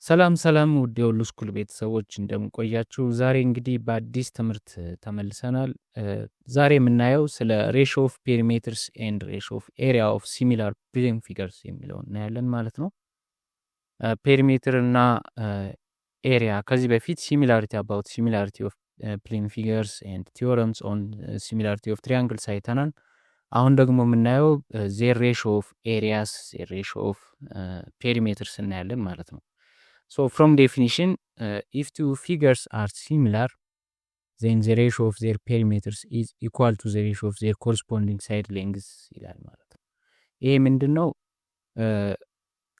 ሰላም ሰላም ውድ የሁሉ ስኩል ቤተሰቦች እንደምን ቆያችሁ? ዛሬ እንግዲህ በአዲስ ትምህርት ተመልሰናል። ዛሬ የምናየው ስለ ሬሾ ኦፍ ፔሪሜትርስ ኤንድ ሬሾ ኦፍ ኤሪያ ኦፍ ሲሚላር ፕሌን ፊገርስ የሚለውን እናያለን ማለት ነው። ፔሪሜትር እና ኤሪያ ከዚህ በፊት ሲሚላሪቲ አባውት ሲሚላሪቲ ኦፍ ፕሌን ፊገርስ ኤንድ ቲዮረምስ ኦን ሲሚላሪቲ ኦፍ ትሪያንግልስ አይተናል። አሁን ደግሞ የምናየው ዜር ሬሾ ኦፍ ኤሪያስ ዜር ሬሾ ኦፍ ፔሪሜትርስ እናያለን ማለት ነው። So from definition, if two figures are similar, then the ratio of their perimeters is equal to the ratio of their corresponding side lengths ይላል ማለት ነው። ይሄ ምንድነው?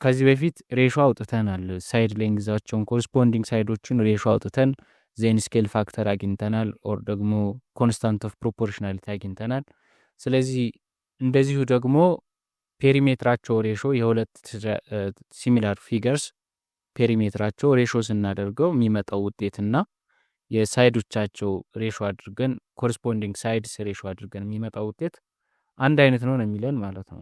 ከዚህ በፊት ሬሾ አውጥተናል። ሳይድ ሌንግዛቸውን ኮረስፖንዲንግ ሳይዶችን ሬሾ አውጥተን ዜን ስኬል ፋክተር አግኝተናል ኦር ደግሞ ኮንስታንት ኦፍ ፕሮፖርሽናሊቲ አግኝተናል። ስለዚህ እንደዚሁ ደግሞ ፔሪሜትራቸው ሬሾ የሁለት ሲሚላር ፊገርስ ፔሪሜትራቸው ሬሾ ስናደርገው የሚመጣው ውጤትና የሳይዶቻቸው ሬሾ አድርገን ኮረስፖንዲንግ ሳይድስ ሬሾ አድርገን የሚመጣው ውጤት አንድ አይነት ነው የሚለን ማለት ነው።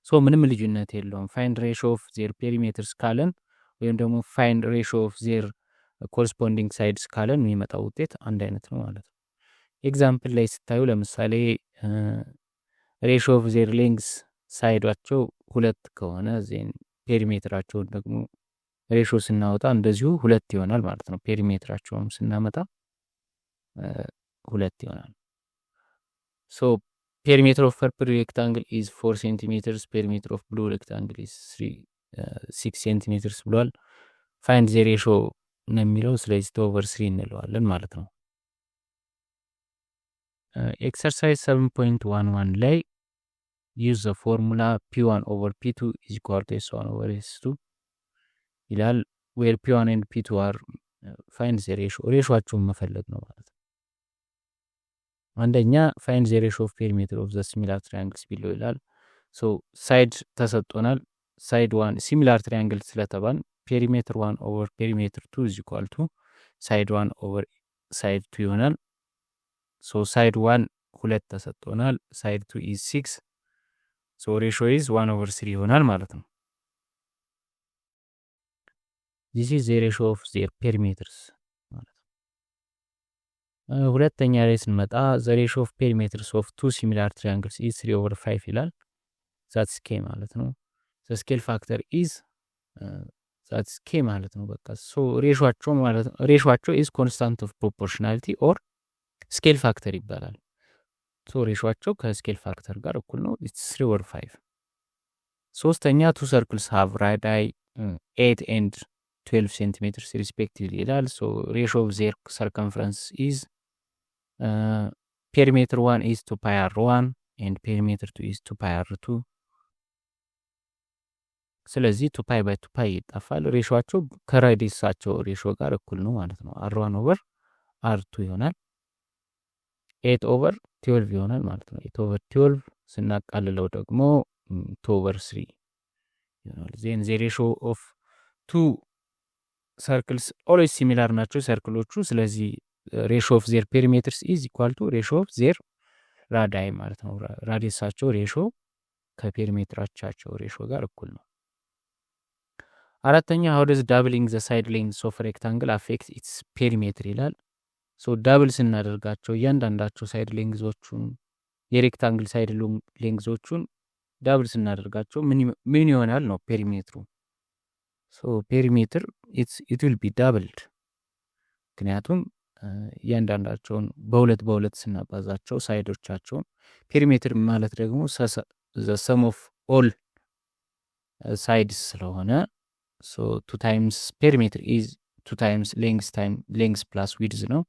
ሶ ምንም ልዩነት የለውም። ፋይንድ ሬሾ ኦፍ ዜር ፔሪሜትርስ ካለን ወይም ደግሞ ፋይንድ ሬሾ ኦፍ ዜር ኮረስፖንዲንግ ሳይድስ ካለን የሚመጣው ውጤት አንድ አይነት ነው ማለት ነው። ኤግዛምፕል ላይ ስታዩ ለምሳሌ ሬሾ ኦፍ ዜር ሌንግስ ሳይዷቸው 2 ከሆነ ዜን ፔሪሜትራቸውን ደግሞ ሬሾ ስናወጣ እንደዚሁ 2 ይሆናል ማለት ነው። ፔሪሜትራቸውን ስናመጣ 2 ይሆናል። ሶ ፔሪሜትር ኦፍ ፐርፕል ሬክታንግል ኢዝ 4 ሴንቲሜትርስ ፔሪሜትር ኦፍ ብሉ ሬክታንግል ኢዝ 6 ሴንቲሜትርስ ብሏል። ፋይንድ ዘ ሬሾ ነው የሚለው። ስለዚህ 2/3 እንለዋለን ማለት ነው። ኤክሰርሳይዝ 7.11 ላይ use the formula P1 over P2 is equal to S1 over S2 ይላል። where P1 and P2 are find the ratio ሬሾአቸውን መፈለግ ነው ማለት ነው። አንደኛ find the ratio of perimeter of the similar triangles below ይላል። so side ተሰጥቶናል። side 1 similar triangle ስለተባል perimeter 1 over perimeter 2 is equal to side 1 over side 2 ይሆናል። so side 1 2 ተሰጥቶናል። side 2 is 6 so ratio is 1/3 ይሆናል ማለት ነው። this is the ratio of their perimeters ማለት ነው። ሁለተኛ ላይ ስንመጣ the ratio of perimeters of two similar triangles is 3/5 ይላል። that's k ማለት ነው። the scale factor is that's k ማለት ነው። በቃ so ሬሾአቸው ማለት ነው። ሬሾአቸው is constant of proportionality or scale factor ይባላል። ሶ ሬሾአቸው ከስኬል ፋክተር ጋር እኩል ነው። it's 3/5። ሶስተኛ two circles have radii 8 and 12 centimeters respectively ይላል። so ratio of their circumference is perimeter 1 is 2 pi r1 and perimeter 2 is 2 pi r2 ስለዚህ 2 pi by 2 pi ይጣፋል። ሬሾአቸው ከራዲየሳቸው ሬሾ ጋር እኩል ነው ማለት ነው። r1 over r2 ይሆናል። 8/12 ይሆናል ማለት ነው። 8/12 ስናቃልለው ደግሞ 2/3 ይሆናል። ዜን ዘ ሬሾ ኦፍ ቱ ሰርክልስ ኦልዌይስ ሲሚላር ናቸው ሰርክሎቹ። ስለዚህ ሬሾ ኦፍ ዜር ፔሪሜትርስ ኢዝ ኢኳል ቱ ሬሾ ኦፍ ዜር ራዳይ ማለት ነው። ራዲየሳቸው ሬሾ ከፔሪሜትራቸው ሬሾ ጋር እኩል ነው። አራተኛ how does doubling the side lengths of rectangle affect its perimeter ይላል። ሶ ዳብል ስናደርጋቸው እያንዳንዳቸው ሳይድ ሌንግዞቹን የሬክታንግል ሳይድ ሌንግዞቹን ዳብል ስናደርጋቸው ምን ይሆናል ነው ፔሪሜትሩ። ሶ ፔሪሜትር it will be doubled ምክንያቱም እያንዳንዳቸውን በሁለት ስናባዛቸው ሳይዶቻቸውን ፔሪሜትር ማለት ደግሞ the sum of all sides ስለሆነ so 2 times perimeter is 2 times length plus width ነው።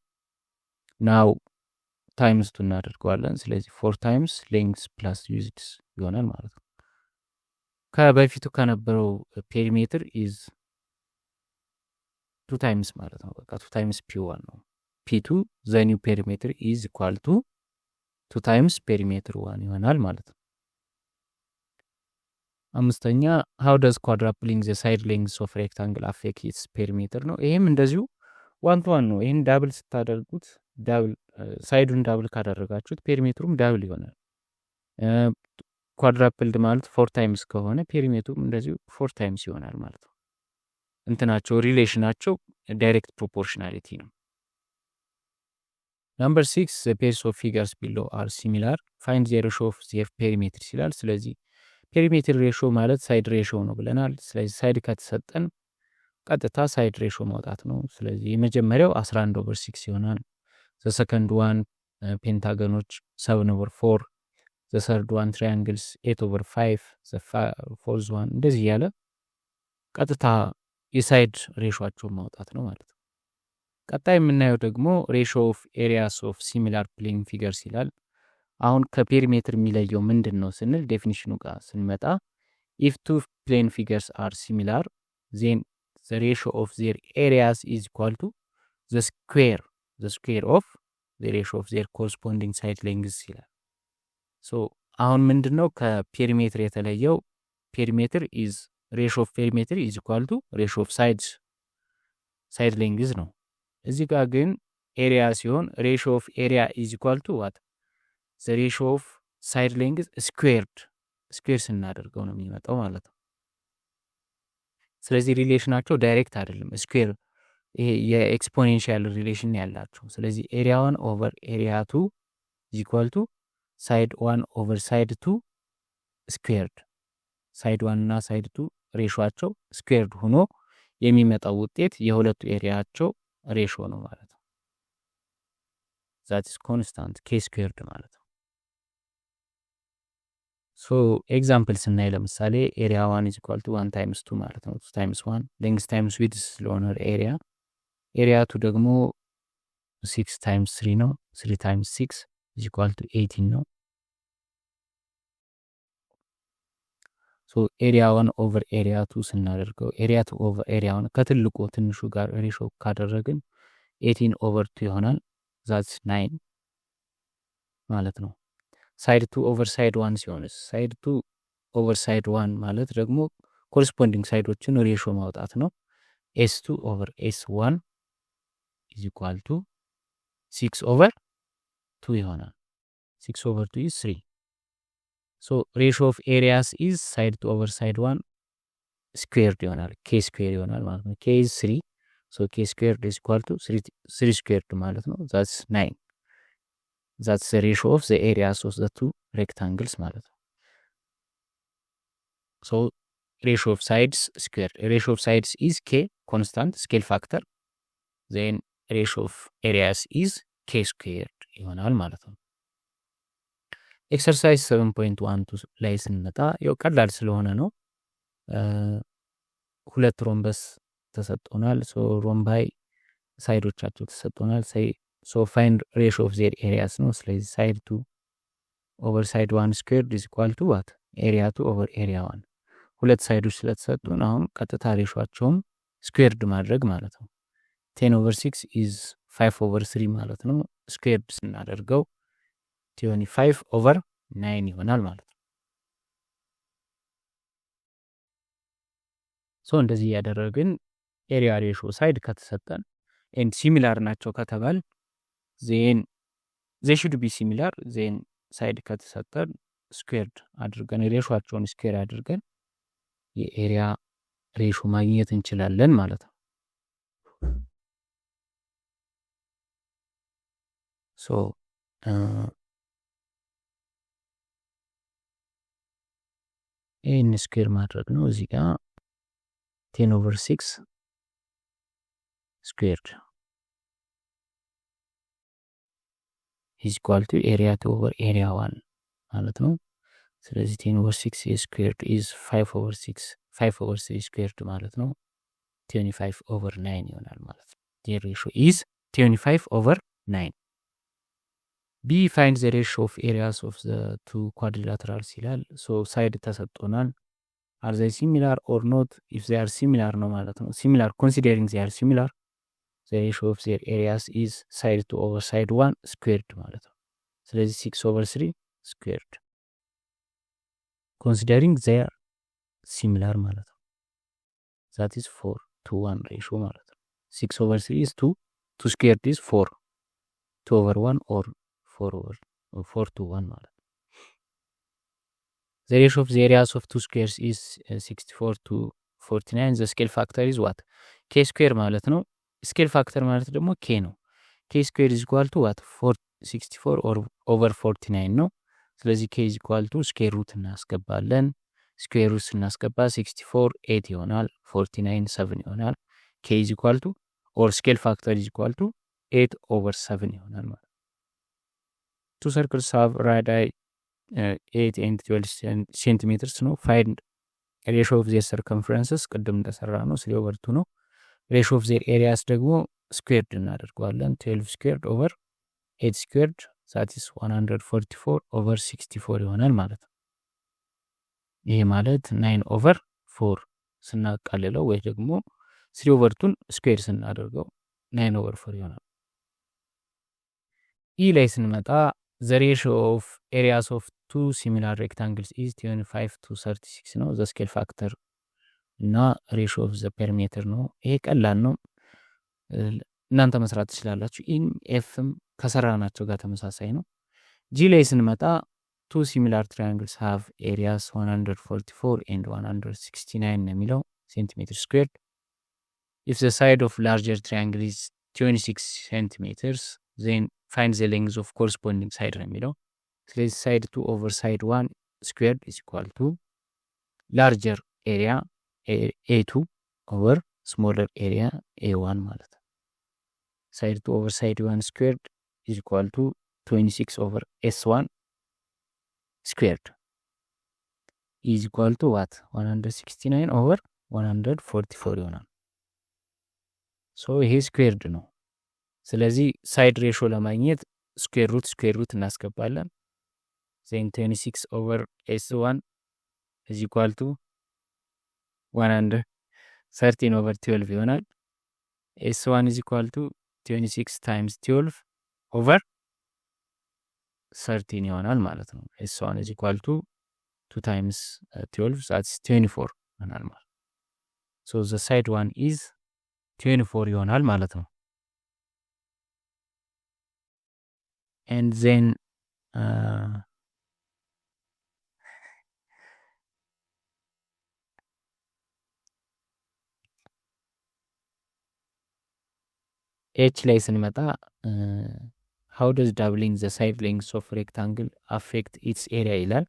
now times 2 እናደርገዋለን። ስለዚህ 4 times length plus width ይሆናል ማለት ነው። ከበፊቱ ከነበረው ፔሪሜትር is 2 times ማለት ነው። በቃ 2 times P1 ነው። P2 the new perimeter is equal to 2 times perimeter 1 ይሆናል ማለት ነው። አምስተኛ how does quadrupling the side lengths of rectangle affect its perimeter ነው። ይሄም እንደዚሁ 1 to 1 ነው። ይሄን ዳብል ስታደርጉት ዳብል ሳይዱን ዳብል ካደረጋችሁት ፔሪሜትሩም ዳብል ይሆናል። ኳድራፕልድ ማለት 4 ታይምስ ከሆነ ፔሪሜትሩም እንደዚሁ 4 ታይምስ ይሆናል ማለት ነው። እንትናቸው ሪሌሽናቸው ዳይሬክት ፕሮፖርሽናሊቲ ነው። Number 6 the pairs of figures below are similar find the ratio of their perimeters ይላል። ስለዚህ ፔሪሜትር ሬሾ ማለት ሳይድ ሬሾ ነው ብለናል። ስለዚህ ሳይድ ከተሰጠን ቀጥታ ሳይድ ሬሾ ማውጣት ነው። ስለዚህ የመጀመሪያው 11/6 ይሆናል። the second one ፔንታገኖች 7/4 the third one triangles 8/5 the fourth one እንደዚህ ያለ ቀጥታ የሳይድ ሬሾአቸውን ማውጣት ነው ማለት ነው። ቀጣይ የምናየው ደግሞ ሬሾ ኦፍ ኤሪያስ ኦፍ ሲሚላር ፕሌን ፊገርስ ይላል። አሁን ከፔሪሜትር የሚለየው ምንድን ነው ስንል ዴፊኒሽኑ ጋር ስንመጣ ኢፍ ቱ ፕሌን ፊገርስ አር ሲሚላር ዜን the ratio of their areas is equal to the square of the ratio of their corresponding side lengths ይላል። ሶ አሁን ምንድነው ከፔሪሜትር የተለየው ፔሪሜትር is ratio of perimeter is equal to ratio of side lengths ነው። እዚህ ጋር ግን ኤሪያ ሲሆን ratio of area is equal to what the ratio of side lengths ስኩዌር ስናደርገው ነው የሚመጣው ማለት ነው። ስለዚህ ሪሌሽናቸው ዳይሬክት አይደለም ስኩዌር ይሄ የኤክስፖኔንሻል ሪሌሽን ያላቸው። ስለዚህ ኤሪያ 1 ኦቨር ኤሪያ 2 is equal to ሳይድ 1 ኦቨር ሳይድ 2 ስኩዌርድ ሳይድ 1 እና ሳይድ 2 ሬሾአቸው ስኩዌርድ ሆኖ የሚመጣው ውጤት የሁለቱ ኤሪያቸው ሬሾ ነው ማለት ነው። that is constant k squared ማለት ነው። ሶ ኤግዛምፕል ስናይ ለምሳሌ ኤሪያ 1 is equal to 1 times 2 ማለት ነው። 2 times 1 length times width ስለሆነ ኤሪያ 2 ደግሞ 6 times 3 ነው። 3 times 6 is equal to 18 ነው። ሶ ኤሪያ 1 ኦቨር ኤሪያ 2 ስናደርገው ኤሪያ 2 ኦቨር ኤሪያ 1 ከትልቁ ትንሹ ጋር ሬሾ ካደረግን 18 ኦቨር 2 ይሆናል። that's 9 ማለት ነው። ሳይድ 2 ኦቨር ሳይድ 1 ሲሆንስ ሳይድ 2 ኦቨር ሳይድ 1 ማለት ደግሞ ኮረስፖንዲንግ ሳይዶችን ሬሾ ማውጣት ነው። s2 ኦቨር s1 is equal to 6 ኦቨር 2 ይሆናል። 6 ኦቨር 2 is 3 so ratio of areas is side 2 over side 1 squared ይሆናል k square ይሆናል ማለት ነው። k is 3 so k squared is equal to 3 squared ማለት ነው። that's 9 that's the ratio of the areas of the two rectangles ማለት ነው። so ratio of sides squared ratio of sides is k constant scale factor then ratio of areas is k squared ይሆናል ማለት ነው። ኤክሰርሳይዝ 7.12 ላይ ስንመጣ ያው ቀላል ስለሆነ ነው። ሁለት ሮምበስ ተሰጥቶናል። ሶ ሮምባይ ሳይዶቻቸው ተሰጥቶናል። ሶ ፋይንድ ሬሾ ኦፍ ዜር ኤሪያስ ነው። ስለዚህ ሳይድ 2 ኦቨር ሳይድ 1 ስኩዌርድ ኢዝ ኢኳል ቱ ዋት ኤሪያ 2 ኦቨር ኤሪያ 1 ሁለት ሳይዶች ስለተሰጡን አሁን ቀጥታ ሬሾአቸውን ስኩዌርድ ማድረግ ማለት ነው። 10 ኦቨር 6 ኢዝ 5 ኦቨር 3 ማለት ነው። ስኩዌርድ ስናደርገው 25 ኦቨር 9 ይሆናል ማለት ነው። ሶ እንደዚህ ያደረግን ኤሪያ ሬሾ ሳይድ ከተሰጠን ኤንድ ሲሚላር ናቸው ከተባል ዜን they should be similar ዜን ሳይድ ከተሰጠን ስኩዌርድ አድርገን ሬሾአቸውን ስኩዌር አድርገን የኤሪያ ሬሾ ማግኘት እንችላለን ማለት ነው። ሶ ይህን ስኩዌር ማድረግ ነው። እዚህ ጋር 10 ኦቨር 6 ስኩዌርድ is equal to area 2 over area 1 ማለት ነው። ስለዚህ 10 over 6 squared is 5 over 6 5 over 3 squared ማለት ነው 25 over 9 ይሆናል ማለት ነው። the ratio is 25 over 9 b find the ratio of areas of the two quadrilaterals ይላል። so side ተሰጥቶናል። are they similar or not if they are similar ነው ማለት ነው። similar considering they are similar the ratio of their areas is side 2 over side 1 squared ማለት ነው። ስለዚህ 6 over 3 squared considering they are similar ማለት ነው። that is 4 to 1 ratio ማለት ነው። 6 over 3 is 2 2 squared is 4 2 over 1 or 4 to 1 ማለት ነው። the ratio of the areas of two squares is 64 to 49 ዘ ስኬል ፋክተር ኢዝ ዋት ኬ ስኩዌር ማለት ነው። ስኬል ፋክተር ማለት ደግሞ ኬ ነው። ኬ ስኩዌር ኢዝ ኢኳል ቱ ዋት 64 ኦቨር 49 ነው። ስለዚህ ኬ ኢዝ ኢኳል ቱ ስኩዌር ሩት እናስገባለን። ስኩዌር ሩት ስናስገባ 64 8 ይሆናል፣ 49 7 ይሆናል። ኬ ኢዝ ኢኳል ቱ ኦር ስኬል ፋክተር ኢዝ ኢኳል ቱ 8 ኦቨር 7 ይሆናል ማለት ነው። ቱ ሰርክልስ ሃቭ ራዲያይ 8 and 12 ሴንቲሜትርስ ነው። ፋይንድ ሬሾ ኦፍ ዜር ሰርከምፈረንስስ ቅድም እንደሰራ ነው 3 ኦቨር 2 ነው። ሬሾ ኦፍ ዜር ኤሪያስ ደግሞ ስኩዌርድ እናደርገዋለን 12 ስኩዌርድ ኦቨር 8 ስኩዌርድ ዛት ኢዝ 144 ኦቨር 64 ይሆናል ማለት ነው። ይሄ ማለት 9 ኦቨር 4 ስናቃልለው ወይ ደግሞ 3 ኦቨር 2ን ስኩዌር ስናደርገው 9 ኦቨር 4 ይሆናል። ኢ ላይ ስንመጣ the ratio of areas of two similar rectangles is 25 to 36 ነው። the scale factor እና ratio of the perimeter ነው። ይሄ ቀላል ነው፣ እናንተ መስራት ትችላላችሁ። ኢም ኤፍም ከሰራናቸው ጋር ተመሳሳይ ነው። ጂ ላይ ስንመጣ two similar triangles have areas 144 and 169 ነው የሚለው ሴንቲሜትር ስኩዌርድ። if the side of larger triangle is 26 centimeters then find the length of corresponding side ነው የሚለው። ስለዚህ side 2 over side 1 squared is equal to larger area A2 over smaller area A1 ማለት ነው። side 2 over side 1 squared is equal to 26 over S1 squared is equal to what 169 over 144 ይሆናል። ሶ ይሄ ስኩዌርድ ነው። ስለዚህ ሳይድ ሬሾ ለማግኘት ስኩዌር ሩት እናስገባለን። ዜን 26 ኦቨር S1 is equal to 113 ኦቨር 12 ይሆናል። S1 is equal to 26 times 12 ኦቨር 13 ይሆናል ማለት ነው። S1 is equal to 2 times 12 that's 24 ይሆናል ማለት ነው። so the side one is 24 ይሆናል ማለት ነው። and then H ላይ ስንመጣ how does doubling the side lengths of rectangle affect its area ይላል።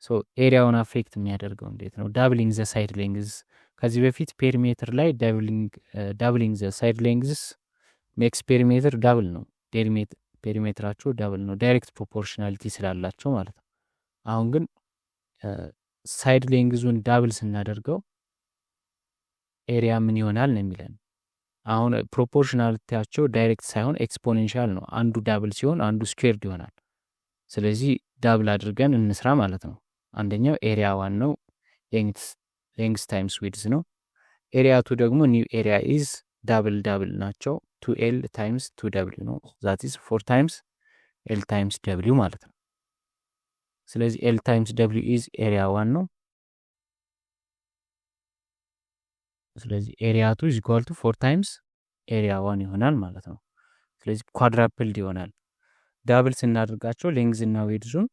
ሶ ኤሪያውን አፌክት የሚያደርገው እንዴት ነው? ዳብሊንግ ዘ ሳይድ ሌንግዝ ከዚህ በፊት ፔሪሜትር ላይ ዳብሊንግ ዘ ሳይድ ሌንግዝ ሜክስ ፔሪሜትር ዳብል ነው። ፔሪሜትራቸው ዳብል ነው፣ ዳይሬክት ፕሮፖርሽናሊቲ ስላላቸው ማለት ነው። አሁን ግን ሳይድ ሌንግዙን ዳብል ስናደርገው ኤሪያ ምን ይሆናል ነው የሚለን። አሁን ፕሮፖርሽናሊቲያቸው ዳይሬክት ሳይሆን ኤክስፖኔንሻል ነው። አንዱ ዳብል ሲሆን አንዱ ስኩዌርድ ይሆናል። ስለዚህ ዳብል አድርገን እንስራ ማለት ነው። አንደኛው ኤሪያ 1 ነው፣ ሌንግስ ታይምስ ዊድዝ ነው። ኤሪያ 2 ደግሞ ኒው ኤሪያ ኢዝ ዳብል ናቸው 2L ታይምስ 2W ነው። ዛት ኢዝ 4 ታይምስ L ታይምስ W ማለት ነው። ስለዚህ L ታይምስ W ኢዝ ኤሪያ 1 ነው። ስለዚህ ኤሪያ 2 ኢዝ ኢኳል ቱ 4 ታይምስ ኤሪያ 1 ይሆናል ማለት ነው። ስለዚህ ኳድራፕልድ ይሆናል። ዳብል ስናደርጋቸው ሌንግዝ እና ዊድዙን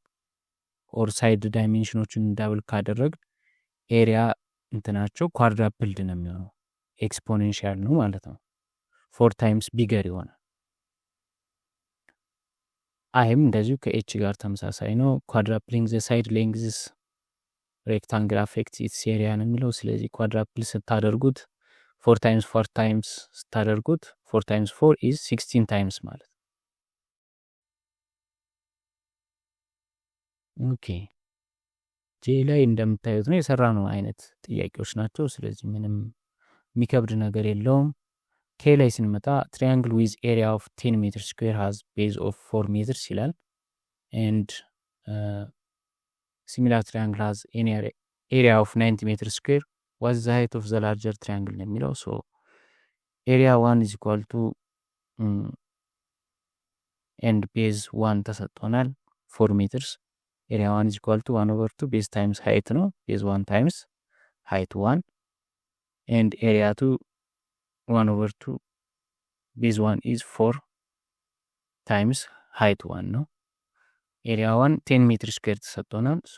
ኦር ሳይድ ዳይሜንሽኖችን ዳብል ካደረግ ኤሪያ እንትናቸው ኳድራፕልድ ነው የሚሆነው፣ ኤክስፖኔንሻል ነው ማለት ነው። 4 ታይምስ ቢገር ይሆናል። አይም እንደዚሁ ከኤች ጋር ተመሳሳይ ነው። ኳድራፕሊንግ ዘ ሳይድ ሌንግዝስ ሬክታንግል አፌክት ኢትስ ኤሪያ ነው የሚለው። ስለዚህ ኳድራፕል ስታደርጉት 4 ታይምስ ስታደርጉት 4 ታይምስ 4 ኢዝ 16 ታይምስ ማለት ነው። ኦኬ ጄ ላይ እንደምታዩት ነው የሰራ ነው አይነት ጥያቄዎች ናቸው። ስለዚህ ምንም የሚከብድ ነገር የለውም። ኬ ላይ ስንመጣ ትሪያንግል ዊዝ ኤሪያ ኦፍ 10 ሜትር ስኩዌር ሃዝ ቤዝ ኦፍ 4 ሜትርስ ይላል። ኤንድ ሲሚላር ትሪያንግል ሃዝ ኤሪያ ኦፍ 90 ሜትር ስኩዌር ዋዝ ዘ ሃይት ኦፍ ዘ ላርጀር ትሪያንግል ነው የሚለው። ሶ ኤሪያ 1 ኢዝ ኢኳል ቱ ኤንድ ቤዝ 1 ተሰጥቶናል 4 ሜትርስ። ኤሪያ 1 ኢዝ ኢኳል ቱ 1 ኦቨር 2 ቤዝ ታይምስ ሃይት ነው። ቤዝ 1 ታይምስ ሃይት 1 ኤንድ ኤሪያ 2 1 over 2 base 1 is 4 times height 1 ነው። ኤሪያ 1 10 ሜትር ስኩዌር ተሰጥቶናል። ሶ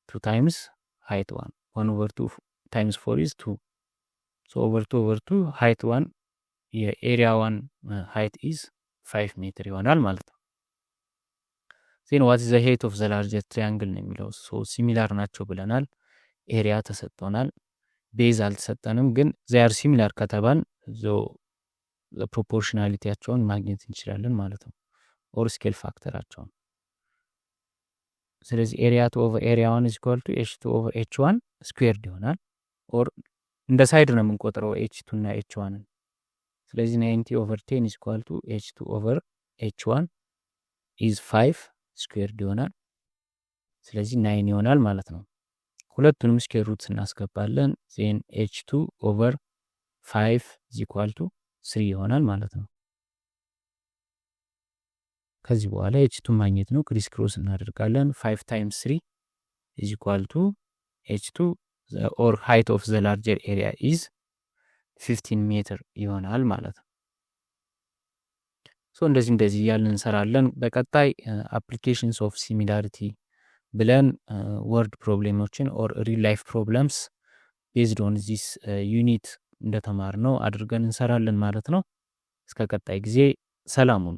2 times height 1 1 over 2 times 4 is 2 so over 2 over 2 height 1 የኤሪያ 1 height is 5 ሜትር ይሆናል ማለት ነው። then what is the height of the larger triangle ነው የሚለው so similar ናቸው ብለናል። ኤሪያ ተሰጥቶናል። ቤዝ አልተሰጠንም ግን they are similar ከተባል ፕሮፖርሽናሊቲያቸውን ማግኘት እንችላለን ማለት ነው ኦር ስኬል ፋክተራቸውን። ስለዚህ ኤሪያ 2 ኦቨር ኤሪያ 1 is equal to h2 over h1 ስኩዌርድ ይሆናል ኦር እንደ ሳይድ ነው የምንቆጥረው h2 እና h1 ስለዚህ 90 over 10 is equal to h2 over h1 is 5 ስኩዌርድ ይሆናል። ስለዚህ 9 ይሆናል ማለት ነው። ሁለቱንም ስኩዌር ሩት እናስገባለን then h2 over 5 is equal to 3 ይሆናል ማለት ነው። ከዚህ በኋላ h2 ማግኘት ነው ክሪስ ክሮስ እናደርጋለን 5 times 3 is equal to h2 or height of the larger area is 15 ሜትር ይሆናል ማለት ነው። ሶ እንደዚህ እያልን እንሰራለን። በቀጣይ applications of similarity ብለን ወርድ ፕሮብሌሞችን or real life problems based on this unit እንደተማርነው አድርገን እንሰራለን ማለት ነው። እስከ ቀጣይ ጊዜ ሰላም ሁኑ።